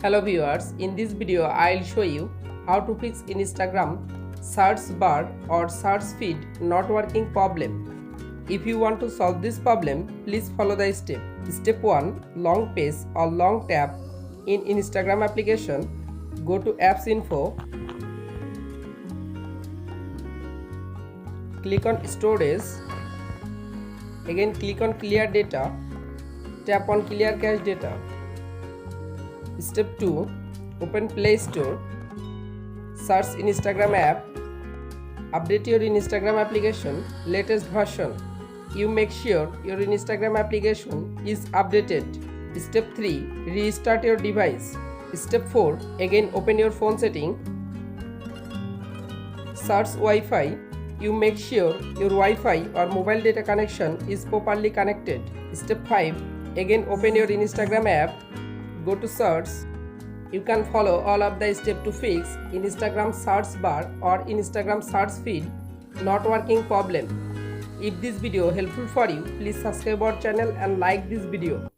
Hello viewers, in this video I'll show you how to fix Instagram search bar or search feed not working problem. If you want to solve this problem, please follow the step. Step 1. Long press or long tap in Instagram application. Go to apps info. Click on storage. Again click on clear data. Tap on clear cache data. Step 2. Open Play Store. Search Instagram app. Update your Instagram application latest version. You make sure your Instagram application is updated. Step 3. Restart your device. Step 4. Again open your phone setting. Search Wi-Fi. You make sure your Wi-Fi or mobile data connection is properly connected. Step 5. Again open your Instagram app. Go to search. You can follow all of the steps to fix Instagram search bar or Instagram search feed not working problem. If this video helpful for you, please subscribe our channel and like this video.